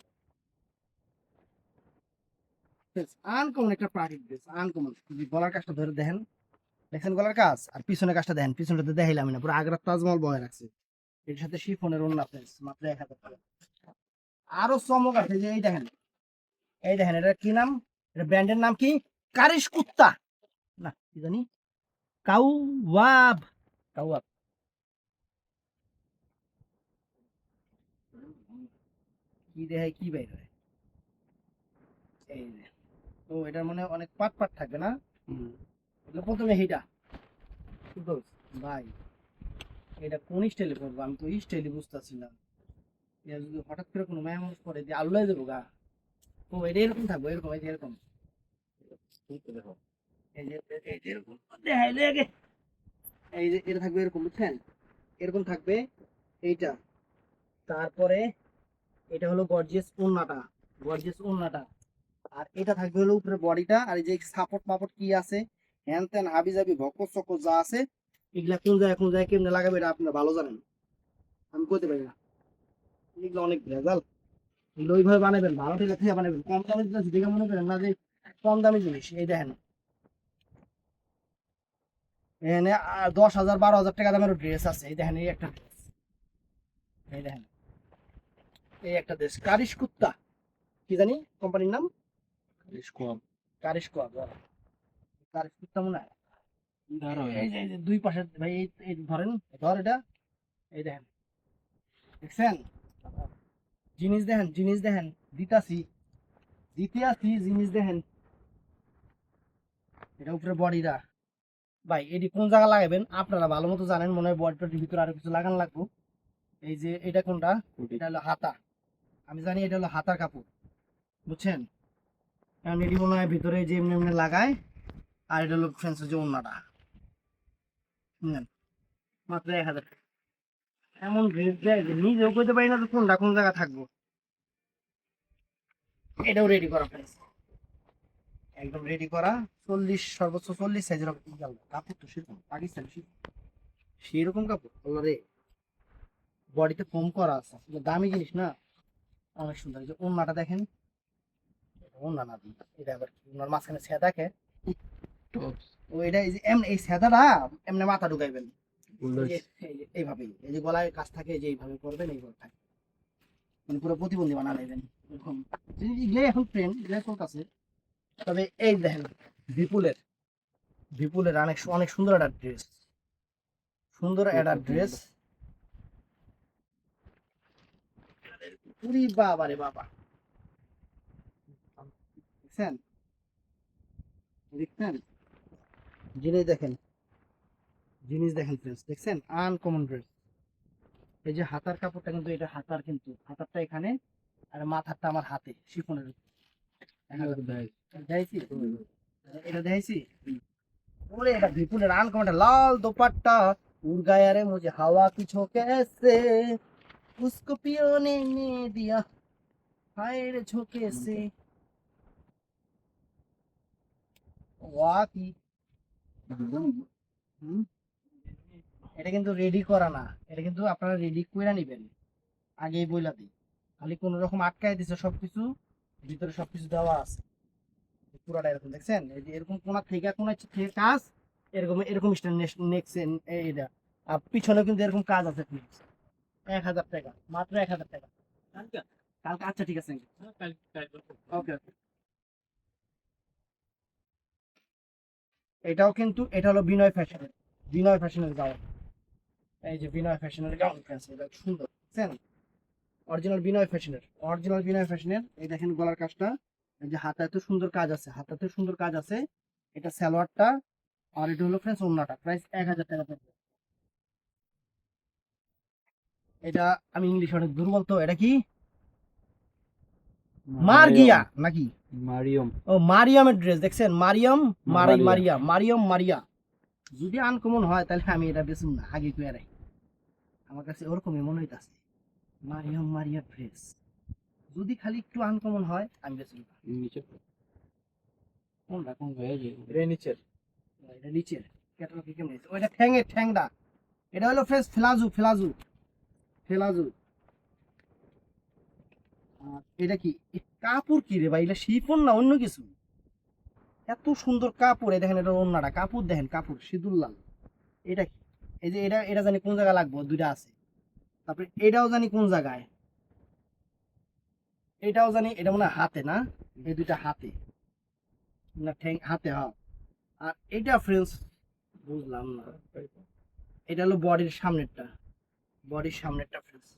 আনকমন একটা পার্টি ড্রেস, আনকমন। গলার কাজটা ধরে দেখেন, দেখেন গলার কাজ, আর পিছনের কাজটা দেখেন, পিছনটাতে দেখাইলাম না, পুরো আগ্রার তাজমহল বয়ে রাখছে। এর সাথে শিফনের ওন্না প্রেস, মাত্র 1000 টাকা। আরো চমক আছে, যে এই দেখেন, এই দেখেন এটা কি নাম, এটা ব্র্যান্ডের নাম কি? কারিশ কুত্তা, না কি জানি, কাউয়াব, কাউয়াব। কি দেখে কি বের হয়, এই যে, তো এটার মনে হয় অনেক পাট পাট থাকবে না? এটা প্রথমে হিটা কিন্তু ভাই, এটা কোন স্টাইলে করবো? আমি তো স্টাইলে বুঝতেছি না। এটা যদি হঠাৎ করে কোনো মেয়ে মানুষ করে দিয়ে আল্লাহ দেবো গা। ও, এটা এরকম থাকবো, এরকম, এই যে এরকম, এই যে এই যে এরকম দেখাই লেগে, এই যে এটা থাকবে এরকম, বুঝছেন? এরকম থাকবে এইটা। তারপরে এটা হলো গর্জিয়াস ওন্নাটা, গর্জিয়াস ওন্নাটা। আর এটা থাকবে হলো উপরে বডিটা, আর এই যে সাপোর্ট মাপোর্ট কি আছে, হ্যান ত্যান হাবি জাবি ভকর চকর যা আছে, এগুলা কোন জায়গায় কেমনে লাগাবে এটা আপনারা ভালো জানেন, আমি কইতে পারি না। এগুলো অনেক ভেজাল, এগুলো ওইভাবে বানাবেন, ভালো থেকে বানাবেন। কম দামি জিনিস দেখে মনে করেন না যে কম দামি জিনিস। এই দেখেন এখানে 10,000 12,000 টাকা দামের ড্রেস আছে। এই দেখেন এই একটা ড্রেস, এই দেখেন এই একটা ড্রেস, কারিশ কুত্তা, কি জানি কোম্পানির নাম, কম কারিশ কুত্তা, কারিশ কুত্তা মনে হয়। ধরো এই যে দুই পাশে ভাই, এই ধরেন, ধর এটা, এই দেখেন, দেখছেন? জিনিস দেখেন, জিনিস দেখেন, দিতাছি, দিতে আসি, জিনিস দেখেন। এটা উপরে বডিটা, ভাই এটি কোন জায়গা লাগাবেন আপনারা ভালো মতো জানেন, মনে হয় বডিটার ভিতরে আরো কিছু লাগানো লাগবে। এই যে এটা কোনটা, এটা হলো হাতা, আমি জানি এটা হলো হাতার কাপড়, বুঝছেন? কারণ এটি মনে হয় ভিতরে যে এমনি এমনি লাগায়। আর এটা হলো ফ্রেন্সের যে ওন্নাটা, বুঝলেন? মাত্র 1000 টাকা। এমন ড্রেস দেয় যে নিজেও কইতে পারি না যে কোনটা কোন জায়গা থাকবো। এটাও রেডি করা প্রাইস, একদম রেডি করা, 40, সর্বোচ্চ 40 সাইজের কাপড়, তো সেরকম পাকিস্তানি সেরকম কাপড় রে, বডিতে কম করা আছে, এগুলো দামি জিনিস না, অনেক সুন্দর। এই যে ওন্নাটা দেখেন, ওন্না না দিই, এটা আবার কি, ওনার মাঝখানে ছেঁদা থাকে। ও, এটা এই যে এমনি এই ছেঁদাটা এমনি মাথা ঢুকাইবেন, এইভাবেই, এই যে গলায় কাজ থাকে, যে এইভাবে করবেন, এইভাবে থাকে, মানে পুরো প্রতিবন্ধী বানা নেবেন এরকম। এগুলো এখন ট্রেন্ড, এগুলো চলতেছে। তবে এই দেখেন, বিপুলের, বিপুলের অনেক অনেক সুন্দর একটা ড্রেস, সুন্দর একটা ড্রেস। উরি বাবা রে বাবা, দেখছেন? দেখছেন জিনিস দেখেন, জিনিস দেখেন ফ্রেন্ডস, দেখছেন? Uncommon dress. এই যে হাতার কাপড়টা কিন্তু, এটা হাতার, কিন্তু হাতারটা এখানে, আর মাথারটা আমার হাতে শিফনের উপর। দেখাইছি এটা, দেখাইছি। ওরে, এটা বিপুলের আনকমন একটা লাল দোপাট্টা, उड़ गया रे मुझे हवा की झोंके से, उसको पियो ने दिया हाय रे झोंके से। ওয়া কি, হুম? এটা কিন্তু রেডি করা না, এটা কিন্তু আপনারা রেডি কইরা নিবেন, আগেই বইলা দিই। খালি কোন রকম আটকায় দিছে সবকিছু, ভিতরে সবকিছু দেওয়া আছে। পুরাটা এরকম, দেখছেন? এই যে এরকম কোনা থেকে কাজ, এরকম এরকম স্টাইল নেক্সট, এইটা। আর পিছনে কিন্তু এরকম কাজ আছে। 1000 টাকা, মাত্র 1000 টাকা। কালকে, কালকে, আচ্ছা ঠিক আছে, ওকে ওকে। এটাও কিন্তু, এটা হলো বিনয় ফ্যাশনের, বিনয় ফ্যাশনের যাওয়া, এই যে বিনয় ফ্যাশনের গাউন ফ্রেন্ডস, এটা সুন্দর দেখছেন, অরিজিনাল বিনয় ফ্যাশনের এই দেখেন গলার কাজটা, এই যে হাতে এত সুন্দর কাজ আছে, হাতে এত সুন্দর কাজ আছে। এটা সালোয়ারটা, আর এটা হলো ফ্রেন্ডস ওড়নাটা, প্রাইস 1000 টাকা পড়বে। এটা আমি ইংলিশ অনেক দুর্বল, তো এটা কি মার্গিয়া নাকি? মারিয়ম। ও মারিয়ামের ড্রেস দেখছেন, মারিয়াম মারিয়া। মারিয়া। যদি আনকমন হয় তাহলে আমি এটা বেচুম না, আগে কইয়া রাখি, আমার কাছে ওরকমই মনে হইতাছে। মারিয়া ড্রেস যদি খালি একটু আনকমন হয় আমি বেচুম না। নিচে কোনটা কোন হয়ে যায় নিচের। এটা নিচের ক্যাটালগে কেমন হয়েছে, ওইটা ঠ্যাংটা। এটা হলো ফ্রেন্ডস ফেলাজু। আর এটা কি কাপড় কি রে ভাই, এটা শিফন না অন্য কিছু? এত সুন্দর কাপড়, এই দেখেন এটা ওন্নাটা, কাপড় দেখেন, কাপড় সিঁদুর লাল। এটা কি, এই যে এটা জানি কোন জায়গায় লাগবো, দুইটা আছে। তারপরে এটাও জানি কোন জায়গায়, এটাও জানি, এটা মনে হয় হাতে না, এই দুইটা হাতে না হাতে, হ্যাঁ। আর এটা ফ্রেন্ডস বুঝলাম না, এটা হলো বডির সামনেরটা ফ্রেন্ডস,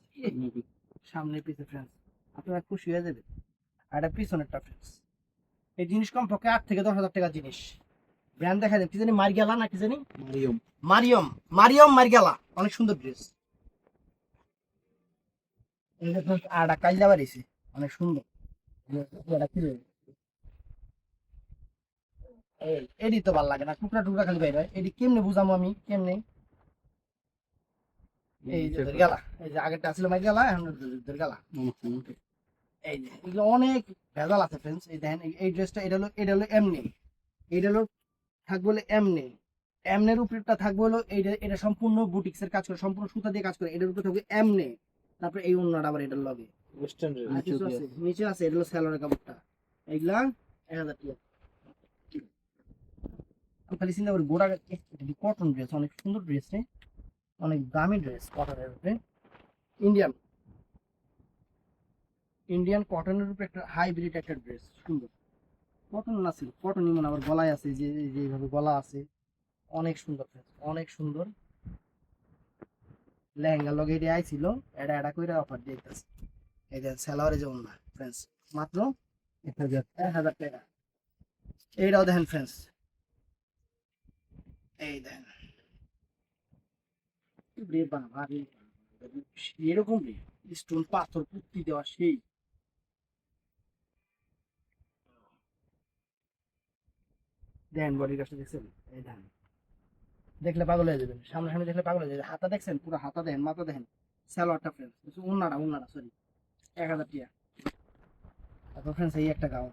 সামনে পিছে ফ্রেন্ডস, আপনারা খুশি হয়ে যাবেন। আর এটা পিছনেরটা ফ্রেন্ডস। এই জিনিস কমপক্ষে 8 থেকে 10,000 টাকা জিনিস। ব্র্যান্ড দেখা যায় কি জানি, মার্গেলা না কি জানি, মারিয়ম অনেক সুন্দর ড্রেস। আর কাইলা বাড়িছে, অনেক সুন্দর। এটা কি রে? এডি তো ভালো লাগে না, টুকরা খালি বাইরে হয়। এডি কেমনে বুঝামো আমি, কেমনে? এই যে গেলা, এই যে আগেরটা ছিল মাইগেলা, এখন গেলা। এই যে এগুলো অনেক ভেজাল আছে ফ্রেন্ডস। এই দেখেন এই ড্রেসটা, এটা হলো এমনি, এটা হলো থাকবে হলো এমনের উপরটা থাকবে হলো এটা সম্পূর্ণ বুটিক্সের কাজ করে, সম্পূর্ণ সুতা দিয়ে কাজ করে, এটার উপরে থাকবে এমনে। তারপরে এই অন্যটা আবার এটার লগে ওয়েস্টার্ন আর কিছু আছে, নিচে আছে, এটা হলো স্যালোয়ারের কাপড়টা। এগুলা 1000 টাকা। আমি খালি চিন্তা করি গোড়া, এটা কি কটন ড্রেস, অনেক সুন্দর ড্রেস রে, অনেক দামি ড্রেস কটনের উপরে, ইন্ডিয়ান কটনের উপরে একটা হাইব্রিড একটা ড্রেস, সুন্দর। কটন না ছিল, কটনই মনে, আবার গলায় আছে, যেভাবে গলা আছে, অনেক সুন্দর ড্রেস, অনেক সুন্দর। লেহেঙ্গা লগে এটা আইছিল, এটা কইরা অফার দিতেছে। এই যে সালোয়ারে যে ওন্না ফ্রেন্ডস, মাত্র 1000 টাকা। এইটাও দেখেন ফ্রেন্ডস, এই দেখেন রে বাবা রে, এরকম রে, স্টোন পাথর পুঁতি দেওয়া সেই। দেখেন বডি কাজটা দেখছেন, এই দেখেন, দেখলে পাগল হয়ে যাবেন, সামনে দেখলে পাগল হয়ে যাবে। হাতা দেখছেন, পুরো হাতা দেখেন, মাথা দেখেন, সালোয়ারটা ফ্রেন্ডস, উন্নাটা সরি, 1000 টাকা। তারপর ফ্রেন্ডস এই একটা গাউন,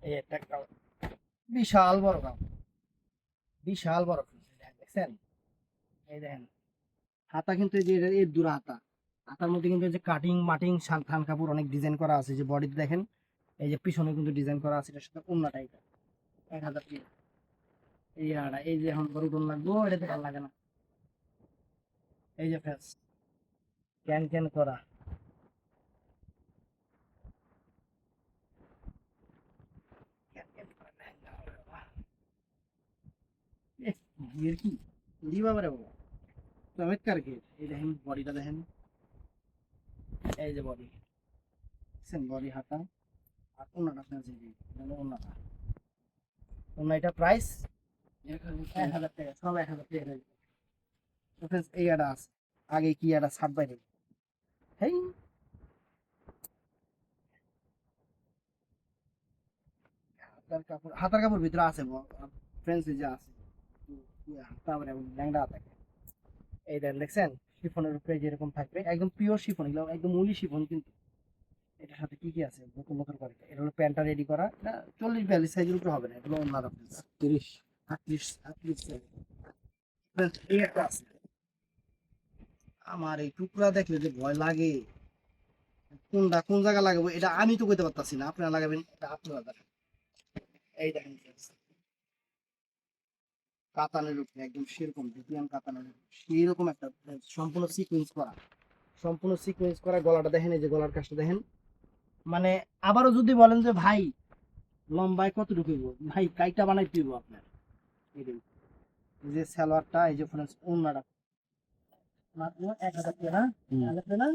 এই একটা গাউন, বিশাল বড় গাউন, বিশাল বড় friends, দেখছেন? এই দেখেন হাতা কিন্তু এই যে এর দুরা হাতা, হাতার মধ্যে কিন্তু এই যে কাটিং মাটিং থান কাপড় অনেক ডিজাইন করা আছে, যে বডিতে দেখেন, এই যে পিছনে কিন্তু ডিজাইন করা আছে, এটার সাথে ওন্নাটা এটা 1000 টাকা। এই যে এখন বড় ডোন লাগবো, এটাতে ভালো লাগে না। এই যে ফ্রেন্ডস ক্যান করা, এর কি দি বাবা রে বাবা, চমৎকার গেট। এই দেখেন বডিটা দেখেন, এই যে বডি দেখছেন, বডি হাতা আর ওন্নাটা ফ্রেন্ডস, এই যে ওন্নাটা, ওন্নাটা প্রাইস 1000 টাকা, সব 1000 টাকা। তো ফ্রেন্ডস এই একটা আছে, আগে কি একটা ছাপ বাইরে, হেই হাতার কাপড় ভিতরে আছে ফ্রেন্ডস, এই যে আছে তারপরে ল্যাংড়া থাকে। এই দেখছেন শিফনের উপরে যেরকম থাকবে, একদম পিওর শিফন, এগুলো একদম উলি শিফন। কিন্তু এটার সাথে কি আছে বোতল বোতল করে, এটা হলো প্যান্টটা রেডি করা, এটা 40-42 সাইজের উপরে হবে না, এগুলো অন্য 30 38 এই একটা আছে। আমার এই টুকরা দেখলে যে ভয় লাগে, কোনটা কোন জায়গা লাগাবো এটা আমি তো কইতে পারতাছি না, আপনারা লাগাবেন, এটা আপনারা দেখেন। এই দেখেন friends, কাতানের উপরে একদম সেরকম ভিপিয়ান কাতানের উপরে সেরকম একটা সম্পূর্ণ সিকোয়েন্স করা গলাটা দেখেন, এই যে গলার কাজটা দেখেন। মানে আবারও যদি বলেন যে ভাই লম্বায় কতটুকু হইব ভাই কাইটা বানাইতে হইব আপনার এই যে সালোয়ারটা এই যে ফ্রেন্ডস ওন্নাটা মাত্র 1000 টাকা না 1000 টাকা না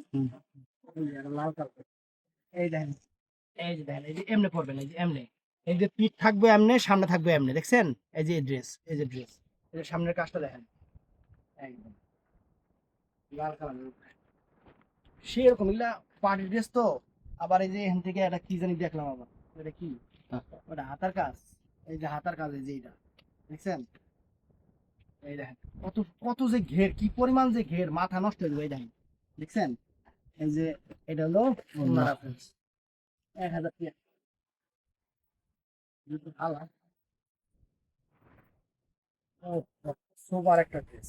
এই যে লাল কালার এই দেখেন এই যে দেখেন এই যে এমনে পড়বেন এই যে এমনে এই যে পিঠ থাকবে এমনে সামনে থাকবে এমনে দেখছেন এই যে ড্রেস এই যে ড্রেস এই যে সামনের কাজটা দেখেন একদম লাল কালারের উপরে সেরকম এগুলা পার্টি ড্রেস তো আবার এই যে এখান থেকে একটা কি জানি দেখলাম আবার এটা কি ওটা হাতার কাজ এই যে হাতার কাজ এই যে এটা দেখছেন এই দেখেন কত কত যে ঘের কি পরিমাণ যে ঘের মাথা নষ্ট হয়ে যাবে এই দেখেন দেখছেন এই যে এটা হলো ওনারা ফ্রেন্ডস 1000 টাকা দুটো কালার ও সোবার একটা ড্রেস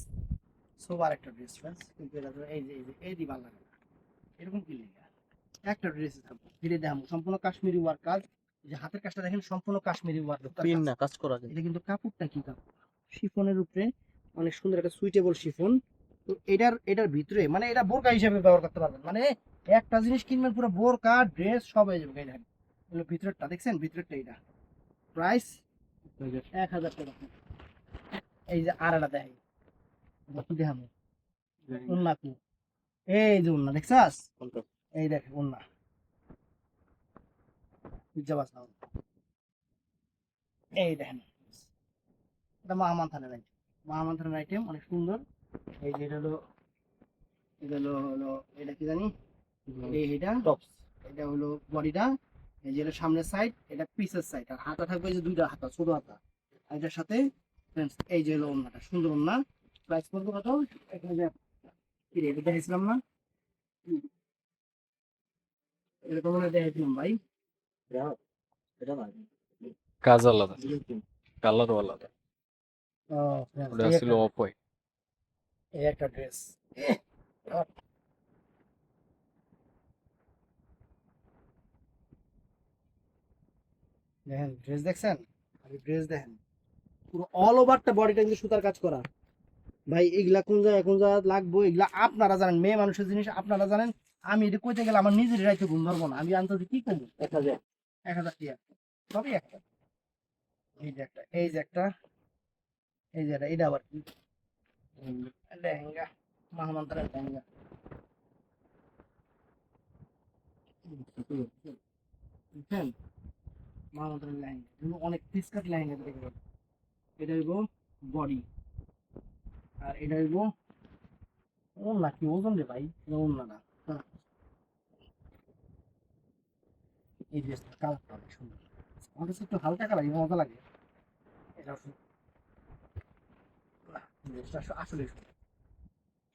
সোবার একটা ড্রেস ফ্রেন্ডস কিন্তু এটা তো এই যে এই দি ভালো লাগে না। এরকম কি লেখা একটা ড্রেস থাকবে ধীরে দেখাবো সম্পূর্ণ কাশ্মীরি ওয়ার্ক কাজ এই যে হাতের কাজটা দেখেন সম্পূর্ণ কাশ্মীরি ওয়ার্ক পিন না কাজ করা যায় এটা কিন্তু কাপড়টা কি কাপড় শিফনের উপরে অনেক সুন্দর একটা সুইটেবল শিফন তো এটার ভিতরে মানে এটা বোরকা হিসেবে ব্যবহার করতে পারবেন মানে একটা জিনিস কিনবেন পুরো বোরকা ড্রেস সব হয়ে যাবে এই দেখেন এগুলো ভিতরেরটা দেখছেন ভিতরেরটা এটা প্রাইস 1000 টাকা এই যে আড়াটা দেখেন কি দেখাবো উন্না কি এই যে উন্না দেখছাস এই দেখ উন্না বুঝতে না এই দেখেন এটা মাহমান থানের আইটেম মাহমান থানের আইটেম অনেক সুন্দর এই যে এটা হলো এটা কি জানি এটা টপস এটা হলো বডিটা এই যে এটা সামনের সাইড এটা পিসের সাইড আর হাতা থাকবে এই যে দুইটা হাতা ছোট হাতা আর এটার সাথে ফ্রেন্ডস এই যে হলো ওন্নাটা সুন্দর ওন্না প্রাইস পড়বে কত এখানে যে কি রে এটা দেখেছিলাম না এরকম মনে দেখেছিলাম ভাই এটা না কাজ আলাদা কালারও আলাদা ও ওটা ছিল অফ হোয়াইট এই একটা ড্রেস দেখেন ড্রেস দেখছেন ড্রেস দেখেন পুরো অল ওভারটা বডিটা কিন্তু সুতার কাজ করা ভাই এগুলা কোন জায়গায় লাগবো এগুলা আপনারা জানেন মেয়ে মানুষের জিনিস আপনারা জানেন আমি এটা কইতে গেলে আমার নিজের রাইতে ঘুম ধরবো না আমি আনতে কি করবো 1000 টাকা সবই একটা এই যে একটা এই যে একটা এই যে এটা আবার কি লেহেঙ্গা মাহমান্তারের লেহেঙ্গা বুঝছেন মাহমান্তারের লেহেঙ্গা এগুলো অনেক পিস কাট লেহেঙ্গা দেখে পাবেন এটা হইব বডি আর এটা হইব ওন্না কি ওজন রে ভাই ওন্নাটা এই ড্রেসটা কালারটা অনেক সুন্দর আমার কাছে একটু হালকা কালার মজা লাগে এটা ড্রেসটা আসলে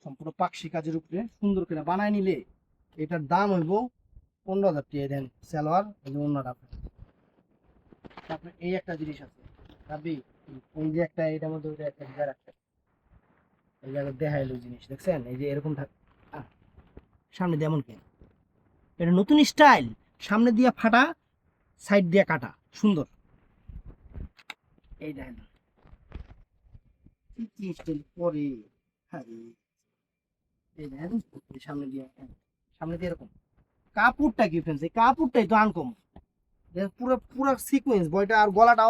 সম্পূর্ণ পাকশি কাজের উপরে সুন্দর করে বানায় নিলে এটার দাম হইব 15,000 টাকা দেন সালোয়ার এই যে ওন্নাটা তারপরে এই একটা জিনিস আছে ভাবি ওই যে একটা এটার মধ্যে ওইটা একটা হিজার একটা এই জায়গায় দেখাইলো জিনিস দেখছেন এই যে এরকম সামনে দিয়ে এমন কেন এটা নতুন স্টাইল সামনে দিয়ে ফাটা সাইড দিয়ে কাটা সুন্দর এই দেখেন কি স্টাইল পরে হ্যাঁ এই দেখেন সামনে দিয়ে এরকম কাপড়টা কি ফ্রেন্ডস এই কাপড়টাই তো আনকম পুরো পুরো সিকোয়েন্স বয়টা আর গলাটা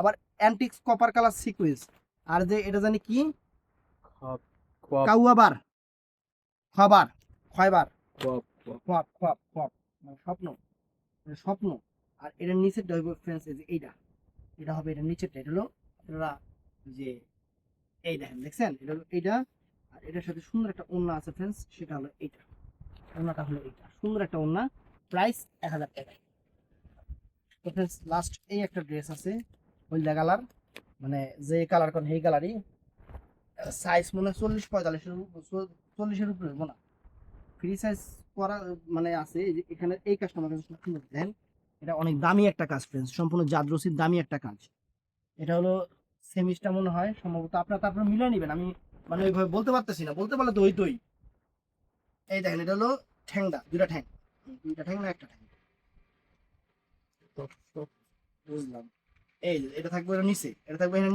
আবার অ্যান্টিক্স কপার কালার সিকোয়েন্স আর যে এটা জানি কি কাউয়াবার খবার খয়বার খোয়াব খোয়াব খোয়াব মানে স্বপ্ন আর এটার নিচের হইব ফ্রেন্ডস এই যে এটা হবে এটার নিচেরটা এটা হলো আপনারা যে এই দেখেন দেখছেন এটা হলো এইটা আর এটার সাথে সুন্দর একটা ওড়না আছে ফ্রেন্ডস সেটা হলো এইটা ওড়নাটা হলো এইটা সুন্দর একটা ওড়না প্রাইস 1000 টাকা তো ফ্রেন্ডস লাস্ট এই একটা ড্রেস আছে হলদা কালার মানে যে কালার কোন এই কালারই সাইজ মনে হয় 40-45 উপরে হইব না ফ্রি সাইজ করা মানে আছে এখানে এই কাজটা আমার কাছে সুন্দর দেন এটা অনেক দামি একটা কাজ ফ্রেন্ডস সম্পূর্ণ জাদরসির দামি একটা কাজ এটা হলো সেমিসটা মনে হয় সম্ভবত আপনারা তারপরে মিলিয়ে নেবেন আমি মানে ওইভাবে বলতে পারতেছি না বলতে পারলে তো ওই এই দেখেন এটা হলো ঠ্যাংটা দুইটা ঠ্যাং না একটা ঠ্যাং বুঝলাম এই এটা থাকবে এটা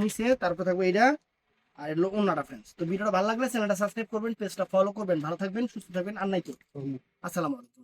নিচে তারপর থাকবে এটা আর এগুলো অন্যটা ফ্রেন্ডস তো ভিডিওটা ভালো লাগলে চ্যানেলটা সাবস্ক্রাইব করবেন পেজটা ফলো করবেন ভালো থাকবেন সুস্থ থাকবেন আর নাই তো আসসালামু আলাইকুম